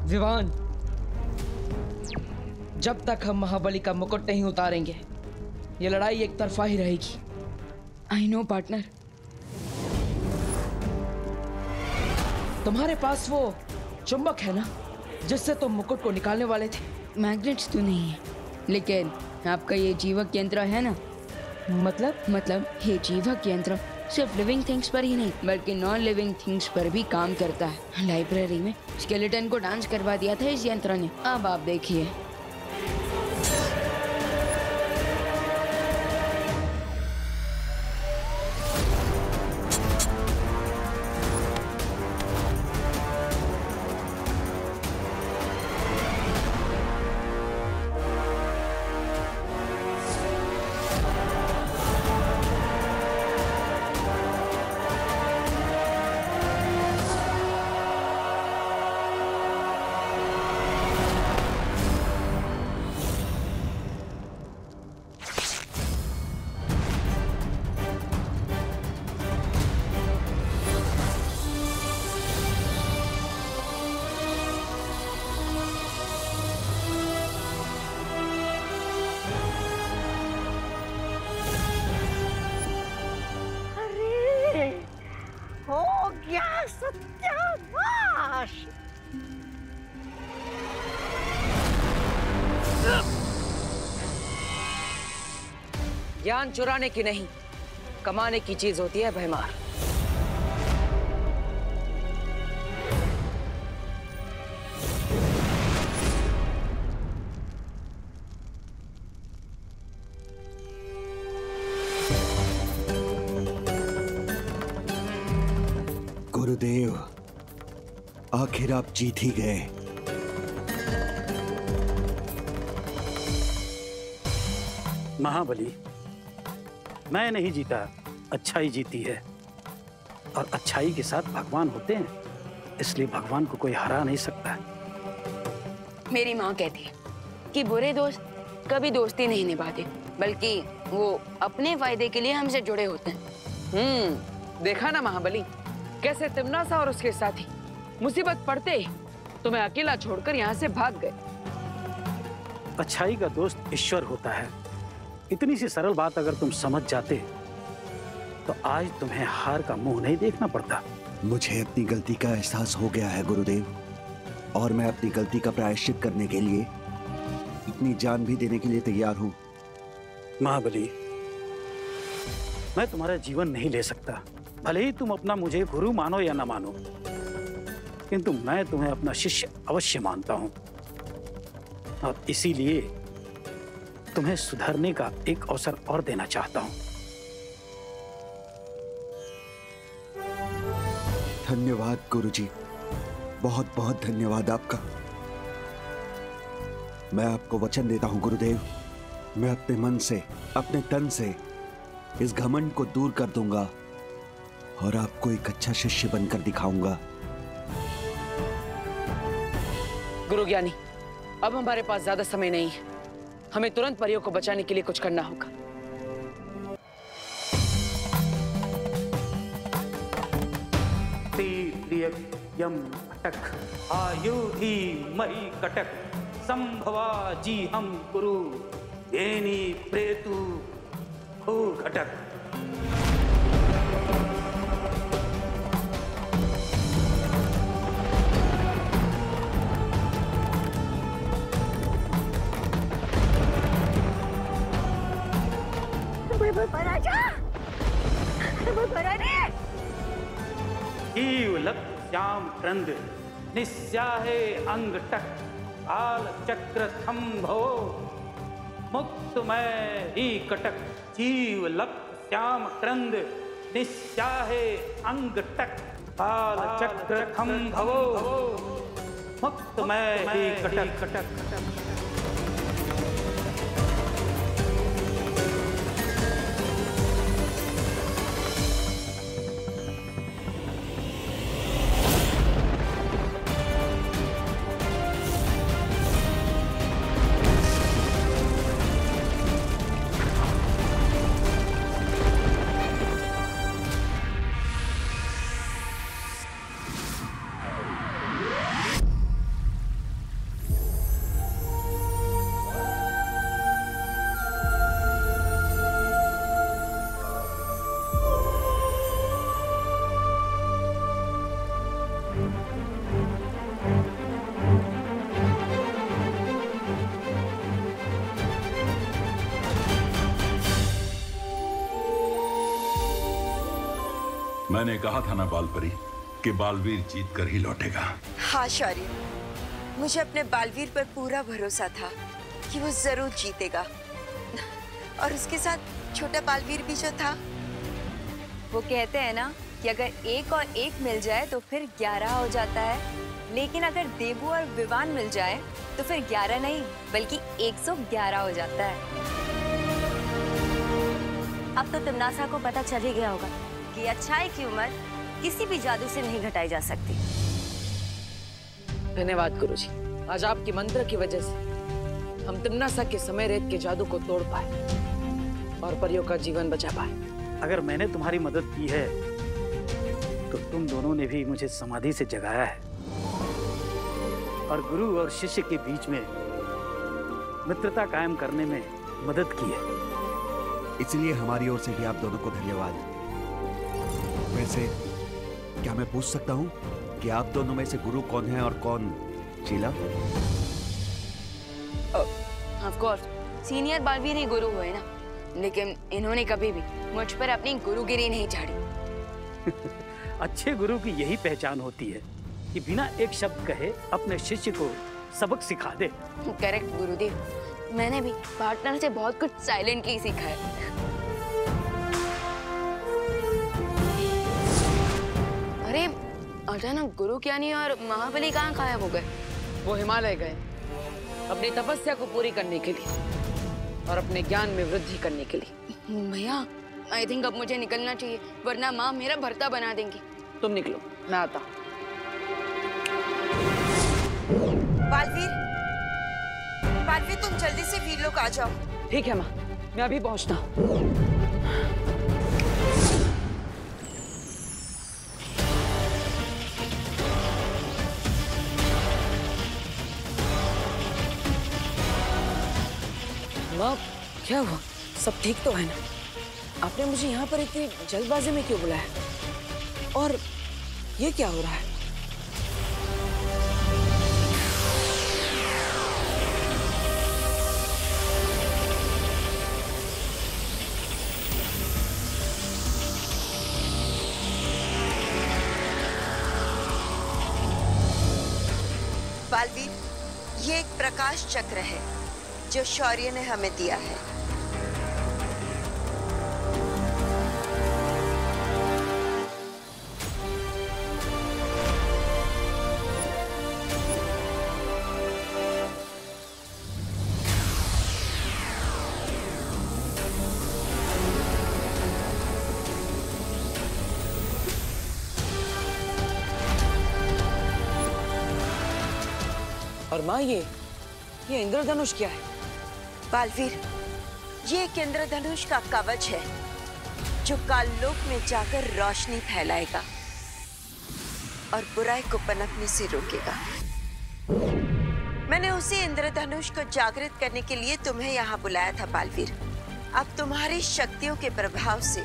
विवान, जब तक हम महाबली का मुकुट नहीं उतारेंगे ये लड़ाई एक तरफा ही रहेगी। I know partner. तुम्हारे पास वो चुंबक है ना जिससे तुम मुकुट को निकालने वाले थे? मैग्नेट्स तो नहीं है, लेकिन आपका ये जीवक यंत्र है ना। मतलब ये जीवक यंत्र सिर्फ लिविंग थिंग्स पर ही नहीं बल्कि नॉन लिविंग थिंग्स पर भी काम करता है। लाइब्रेरी में स्केलेटन को डांस करवा दिया था इस यंत्र ने। अब आप देखिए। सत्यानाश! ज्ञान चुराने की नहीं, कमाने की चीज होती है भयमार। गुरुदेव, आखिर आप जीत ही गए। महाबली, मैं नहीं जीता, अच्छाई जीती है। और अच्छाई के साथ भगवान होते हैं, इसलिए भगवान को कोई हरा नहीं सकता। मेरी माँ कहती है कि बुरे दोस्त कभी दोस्ती नहीं निभाते, बल्कि वो अपने फायदे के लिए हमसे जुड़े होते हैं। देखा ना महाबली, कैसे तिमनासा और उसके साथी मुसीबत पड़ते ही तुम्हें अकेला छोड़कर यहाँ से भाग गए। अच्छाई का दोस्त ईश्वर होता है। इतनी सी सरल बात अगर तुम समझ जाते तो आज तुम्हें हार का मुंह नहीं देखना पड़ता। मुझे अपनी गलती का एहसास हो गया है गुरुदेव, और मैं अपनी गलती का प्रायश्चित करने के लिए अपनी जान भी देने के लिए तैयार हूं। महाबली, मैं तुम्हारा जीवन नहीं ले सकता, भले ही तुम अपना मुझे गुरु मानो या ना मानो, किंतु मैं तुम्हें अपना शिष्य अवश्य मानता हूं। और इसीलिए तुम्हें सुधरने का एक अवसर और देना चाहता हूं। धन्यवाद गुरुजी, बहुत बहुत धन्यवाद आपका। मैं आपको वचन देता हूं गुरुदेव, मैं अपने मन से, अपने तन से इस घमंड को दूर कर दूंगा और आपको एक अच्छा शिष्य बनकर दिखाऊंगा। गुरु ज्ञानी, अब हमारे पास ज्यादा समय नहीं है, हमें तुरंत परियों को बचाने के लिए कुछ करना होगा। यम अटक आयुधि मही कटक संभवा जी हम गुरु येनी प्रेतु भू घटक। श्याम क्रंद निस्याहे अंग टक काल चक्र थम्भो मुक्तमय ही कटक। जीव लक श्याम क्रंद निस्याहे अंग टक काल चक्र थम्भो मुक्तमय ही कटक कटक कटक। मैंने कहा था ना बालपरी कि बालवीर जीत कर ही लौटेगा। हाँ शौर्य, मुझे अपने बालवीर पर पूरा भरोसा था कि वो जरूर जीतेगा। और उसके साथ छोटा बालवीर भी जो था। वो कहते हैं ना कि अगर 1 और 1 मिल जाए तो फिर 11 हो जाता है, लेकिन अगर देवू और विवान मिल जाए तो फिर 11 नहीं बल्कि 111 हो जाता है। अब तो तिमनासा को पता चल ही गया होगा कि अच्छाई की उम्र किसी भी जादू से नहीं घटाई जा सकती। धन्यवाद गुरुजी, आज आपकी मंत्र की वजह से हम तिमनासा के समय रेत के जादू को तोड़ पाए और परियों का जीवन बचा पाए। अगर मैंने तुम्हारी मदद की है तो तुम दोनों ने भी मुझे समाधि से जगाया है और गुरु और शिष्य के बीच में मित्रता कायम करने में मदद की है। इसलिए हमारी ओर से भी आप दोनों को धन्यवाद। वैसे क्या मैं पूछ सकता हूँ कि आप दोनों में से गुरु कौन है और कौन Sheela? Of course senior Balveer ही गुरु हुए ना, लेकिन इन्होंने कभी भी मुझ पर अपनी गुरुगिरी नहीं झाड़ी। अच्छे गुरु की यही पहचान होती है कि बिना एक शब्द कहे अपने शिष्य को सबक सिखा दे। करेक्ट गुरुदेव, मैंने भी पार्टनर से बहुत कुछ साइलेंटली सीखा है। अरे अचानक गुरु ज्ञानी और महाबली कहाँ गायब हो गए? वो हिमालय गए अपनी तपस्या को पूरी करने के लिए और अपने ज्ञान में वृद्धि करने के लिए। भैया आई थिंक अब मुझे निकलना चाहिए, वरना माँ मेरा भर्ता बना देंगी। तुम निकलो, मैं आता। बालवीर, बालवीर तुम जल्दी से वीर लोग आ जाओ। ठीक है माँ, मैं अभी पहुंचता हूँ। माँ क्या हुआ? सब ठीक तो है ना? आपने मुझे यहाँ पर इतनी जल्दबाजी में क्यों बुलाया? और ये क्या हो रहा है? बालवीर, ये एक प्रकाश चक्र है जो शौर्य ने हमें दिया है। और माँ ये इंद्रधनुष क्या है? बालवीर, ये एक इंद्रधनुष का कवच है जो काललोक में जाकर रोशनी फैलाएगा और बुराई को पनपने से रोकेगा। मैंने उसी इंद्रधनुष को जागृत करने के लिए तुम्हें यहाँ बुलाया था बालवीर। अब तुम्हारी शक्तियों के प्रभाव से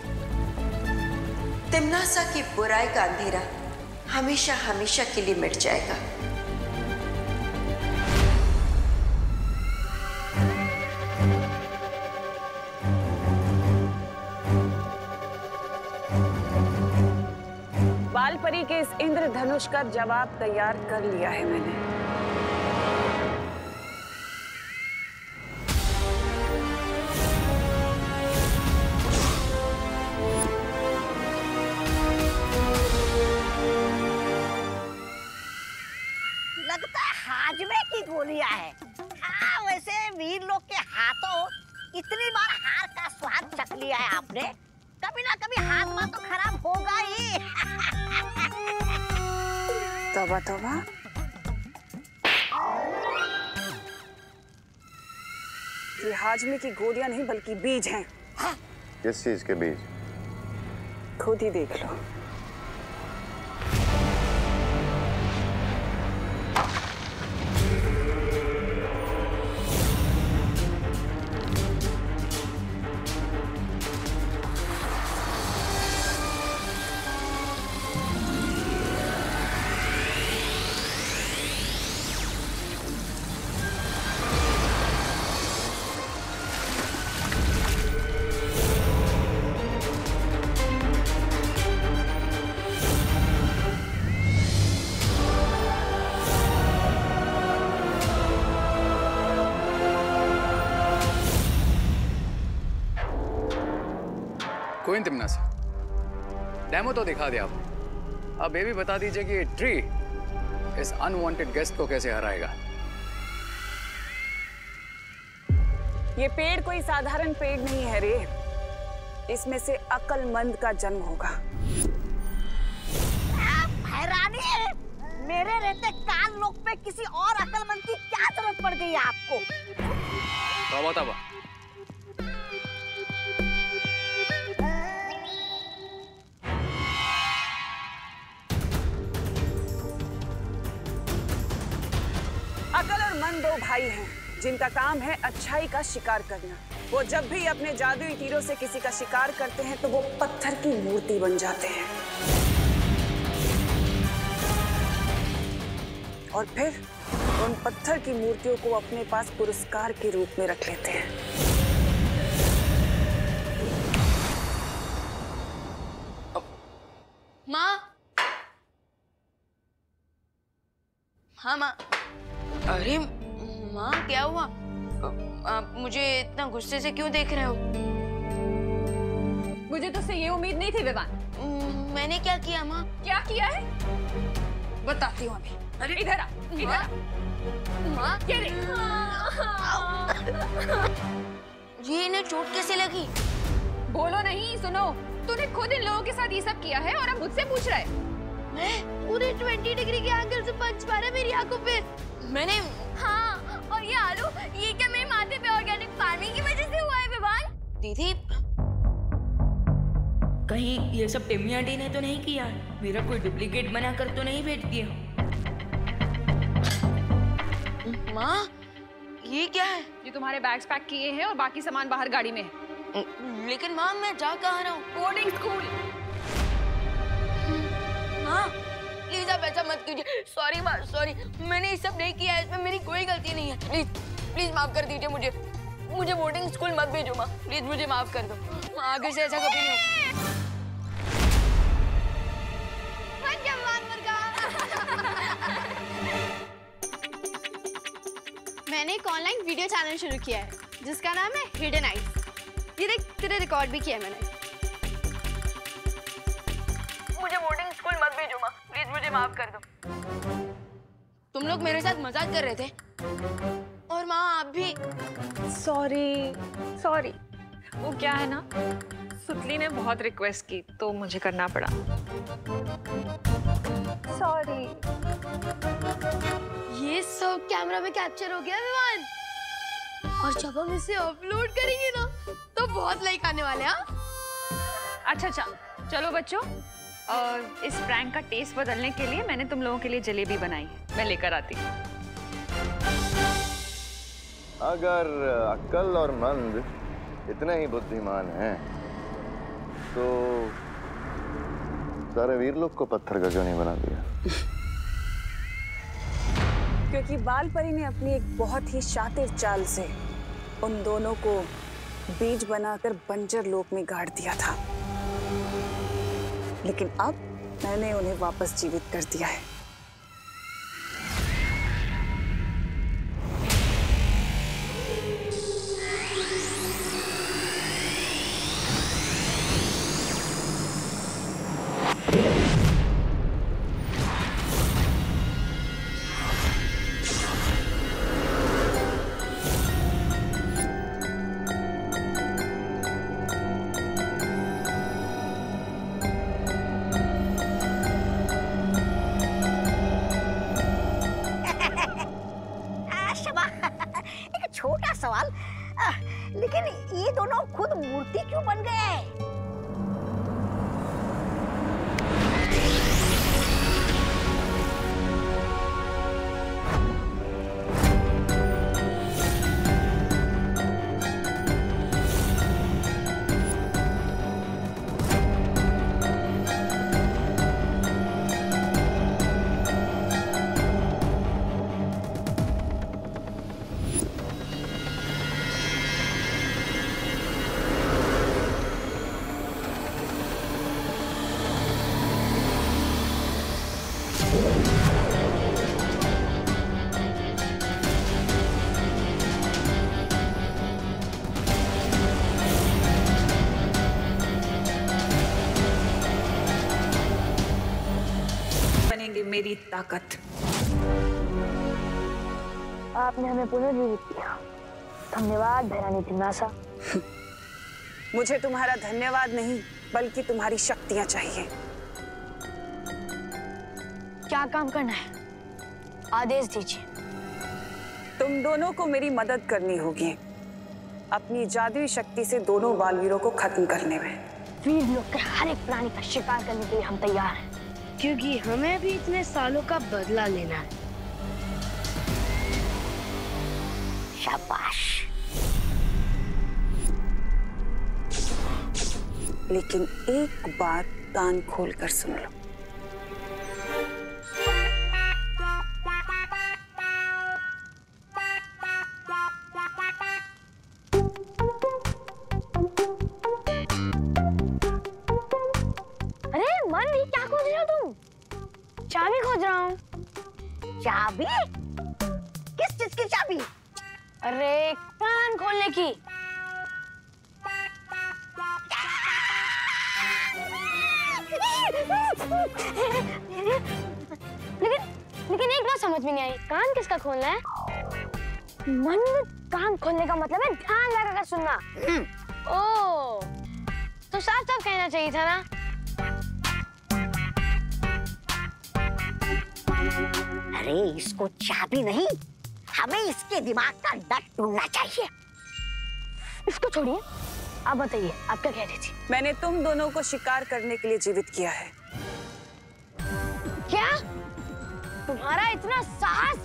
तिमनासा की बुराई का अंधेरा हमेशा हमेशा के लिए मिट जाएगा। बालपरी के इस इंद्रधनुष का जवाब तैयार कर लिया है मैंने। लगता है हाजमे की गोलियां है। हाँ, वैसे वीर लोग के हाथों इतनी बार हार का स्वाद चख लिया है आपने, कभी ना कभी हाथ तो खराब होगा ही। तौबा तौबा। ये हाजमे की गोलियां नहीं बल्कि बीज हैं। किस चीज के बीज? खुद ही देख लो। क्वीन तिमना से। डेमो तो दिखा दिया आपने, अब ये भी बता दीजिए कि ट्री इस अनवांटेड गेस्ट को कैसे हराएगा। ये पेड़ कोई साधारण पेड़ नहीं है रे, इसमें से अक्लमंद का जन्म होगा। हैरानी है, मेरे रहते काल लोक पे किसी और अक्लमंद की क्या जरूरत पड़ गई है आपको? ताबा ताबा। अकल और मन दो भाई हैं जिनका काम है अच्छाई का शिकार करना। वो जब भी अपने जादुई तीरों से किसी का शिकार करते हैं तो वो पत्थर की मूर्ति बन जाते हैं और फिर उन पत्थर की मूर्तियों को अपने पास पुरस्कार के रूप में रख लेते हैं। माँ, हाँ माँ। अरे माँ, क्या हुआ? आप मुझे इतना गुस्से से क्यों देख रहे हो? मुझे तुझसे ये उम्मीद नहीं थी विवान। मैंने क्या किया माँ? क्या किया है बताती हूँ अभी। अरे इधर आ, इधर आ। माँ, क्या रे? ये इन्हें चोट कैसे लगी? बोलो नहीं, सुनो। तूने खुद इन लोगों के साथ ये सब किया है और अब मुझसे पूछ रहा है। मैं पूरे 20 डिग्री के एंगल से पंच मारा मेरी आंखों पे। मैंने हाँ, और ये आलू, ये क्या मेरे माथे पे ऑर्गेनिक फार्मिंग की वजह से हुआ है विवान? दीदी, कहीं ये सब टिम्मी आंटी ने तो नहीं किया? मेरा कोई डुप्लीकेट बनाकर तो नहीं भेज दिया? माँ, ये क्या है? ये तुम्हारे बैग्स पैक किए हैं और बाकी सामान बाहर गाड़ी में है। लेकिन माँ, मैं जा कहाँ रहा हूँ? Boarding school. माँ, प्लीज आप ऐसा मत कीजिए। सॉरी माँ, सॉरी। मैंने ये सब नहीं किया है, इसमें मेरी कोई गलती नहीं है। प्लीज प्लीज माफ कर दीजिए मुझे। मुझे बोर्डिंग स्कूल मत भेजो माँ, प्लीज मुझे माफ कर दो। आगे से ऐसा कभी नहीं हो। मैंने एक ऑनलाइन वीडियो चैनल शुरू किया है जिसका नाम है हिडन आइज। ये देख, तेरे रिकॉर्ड भी किया है मैंने। मुझे बोर्डिंग स्कूल मत भेजो माँ, प्लीज मुझे माफ कर दो। तुम लोग मेरे साथ मजाक कर रहे थे और माँ आप भी। सॉरी सॉरी, वो क्या है ना, सुतली ने बहुत रिक्वेस्ट की तो मुझे करना पड़ा। सॉरी। ये सब कैमरा में कैप्चर हो गया विवान, और जब हम इसे अपलोड करेंगे ना तो बहुत लाइक आने वाले हैं। अच्छा अच्छा, चलो बच्चों, और इस प्रैंक का टेस्ट बदलने के लिए मैंने तुम लोगों के लिए जलेबी बनाई है, मैं लेकर आती हूँ। अगर अक्ल और मंद इतने ही बुद्धिमान हैं तो सारे वीर लोग को पत्थर का क्यों नहीं बना दिया? क्योंकि बाल परी ने अपनी एक बहुत ही शातिर चाल से उन दोनों को बीज बनाकर बंजर लोक में गाड़ दिया था, लेकिन अब मैंने उन्हें वापस जीवित कर दिया है। छोटा सवाल, लेकिन ये दोनों खुद मूर्ति क्यों बन गए? मेरी ताकत। आपने हमें पुनर्जीवित किया, धन्यवाद भैरानी तिम्नासा। मुझे तुम्हारा धन्यवाद नहीं बल्कि तुम्हारी शक्तियां चाहिए। क्या काम करना है, आदेश दीजिए। तुम दोनों को मेरी मदद करनी होगी अपनी जादुई शक्ति से दोनों बालवीरों को खत्म करने में। वीर लोग के हर एक प्राणी का शिकार करने के लिए हम तैयार हैं, क्योंकि हमें भी इतने सालों का बदला लेना है। शाबाश। लेकिन एक बात कान खोलकर सुन लो। अरे मन, ये क्या खोज रहे हो तुम? चाबी खोज रहा हूँ। चाबी? किस चीज की चाबी? अरे कान खोलने की। लेकिन एक बात समझ में नहीं आई, कान किसका खोलना है? मन, कान खोलने का मतलब है ध्यान लगाकर सुनना। ओह, तो साफ साफ कहना चाहिए था ना। अरे इसको चाबी नहीं, हमें इसके दिमाग का नट ढूंढना चाहिए। इसको छोड़िए, आप बताइए, आप क्या कह रही थी? मैंने तुम दोनों को शिकार करने के लिए जीवित किया है। क्या? तुम्हारा इतना साहस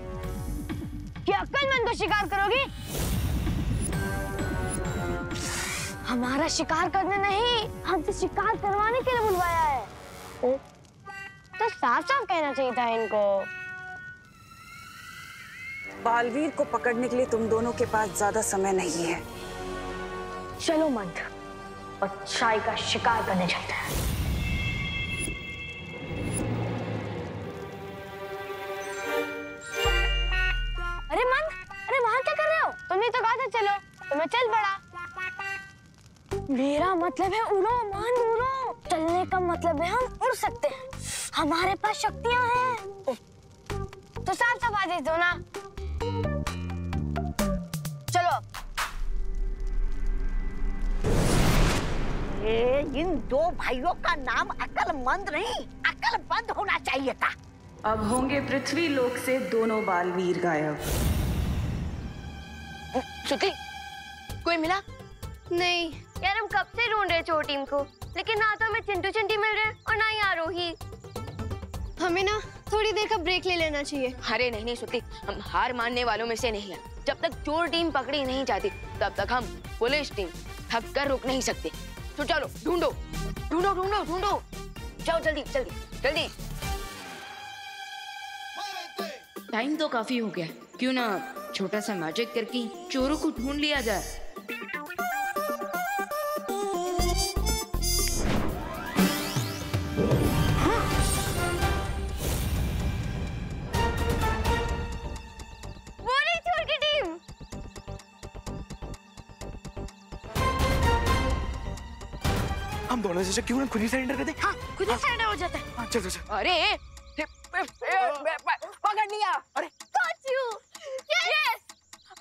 कि अक्लमंद को शिकार करोगी? हमारा शिकार करने नहीं, हमसे शिकार करवाने के लिए बुलवाया है। तो साफ साफ कहना चाहिए था इनको। बालवीर को पकड़ने के लिए तुम दोनों के पास ज्यादा समय नहीं है। चलो मंद, अच्छाई का शिकार करने चलते हैं। अरे मंद, अरे वहां क्या कर रहे हो? तुमने तो कहा था चलो, तो मैं चल पड़ा। मेरा मतलब है उड़ो मंद, उड़ो। चलने का मतलब है हम उड़ सकते हैं, हमारे पास शक्तियां हैं। तो साफ साफ आदेश दो ना। चलो। इन दो भाइयों का नाम अक्लमंद नहीं, अक्लबंद होना चाहिए था। अब होंगे पृथ्वी लोक से दोनों बालवीर गायब। श्रुति, कोई मिला? नहीं यार, हम कब से ढूंढ रहे चोर टीम को, लेकिन ना तो हमें चिंटू चिंटी मिल रहे और ना ही आरोही। हमें ना थोड़ी देर का ब्रेक ले लेना चाहिए। अरे नहीं नहीं श्रुति, हम हार मानने वालों में से नहीं है। जब तक चोर टीम पकड़ी नहीं जाती तब तक हम पुलिस टीम थक कर रुक नहीं सकते। तो चलो ढूंढो ढूंढो ढूंढो ढूंढो, जाओ जल्दी जल्दी जल्दी। टाइम तो काफी हो गया, क्यों ना छोटा सा मैजिक करके चोरों को ढूंढ लिया जाए। हम दोनों से क्यों ना खुद ही सरेंडर कर दे? हाँ, खुद ही सरेंडर हो जाता है। हाँ, चल चल चल। अरे पकड़ लिया। अरे यस,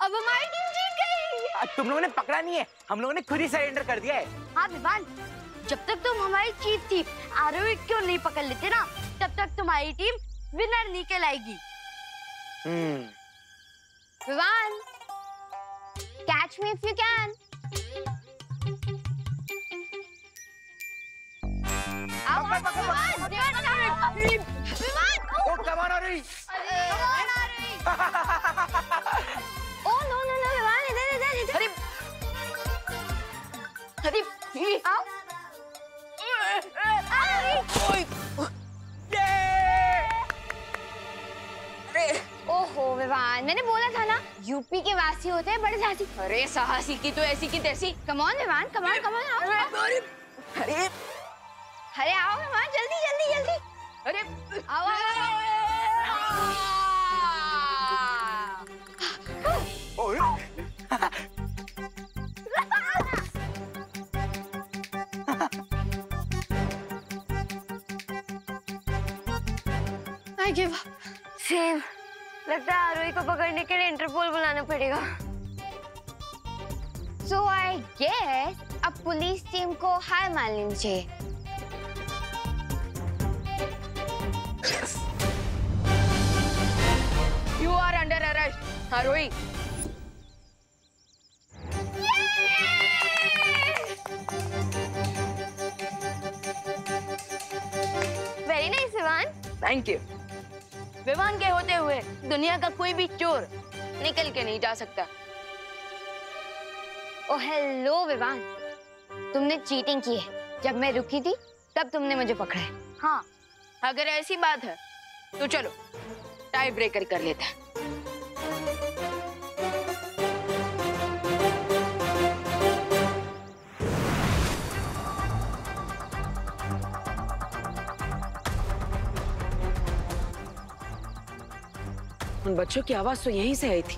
अब हमारी टीम जीत गई। तुम लोगों ने पकड़ा नहीं है, हम लोगों ने खुद ही सरेंडर कर दिया है। हाँ विवान, जब तक तुम हमारी चीफ थी आरोही क्यों नहीं पकड़ लेते ना, तब तक तुम्हारी टीम विनर नहीं कहलाएगी। Vivaan, catch me if you can. ओहो विवान, मैंने बोला था ना यूपी के वासी होते हैं बड़े साहसी। अरे साहसी की तो ऐसी की तैसी। Come on Vivaan, come on come on. अरे अरे आओ विवान, जल्दी जल्दी जल्दी। अरे आओ I गिव अप। सेम। लगता है आरोही को पकड़ने के लिए इंटरपोल बुलाना पड़ेगा। So I guess अब पुलिस टीम को हार मान लेनी चाहिए। You are under arrest, Aarohi. Very nice Vivaan. Thank you. Vivaan के होते हुए दुनिया का कोई भी चोर निकल के नहीं जा सकता। ओ हेलो विवान, तुमने चीटिंग की है। जब मैं रुकी थी तब तुमने मुझे पकड़ा है। हाँ, अगर ऐसी बात है तो चलो टाई ब्रेकर कर लेते हैं। उन बच्चों की आवाज तो यहीं से आई थी।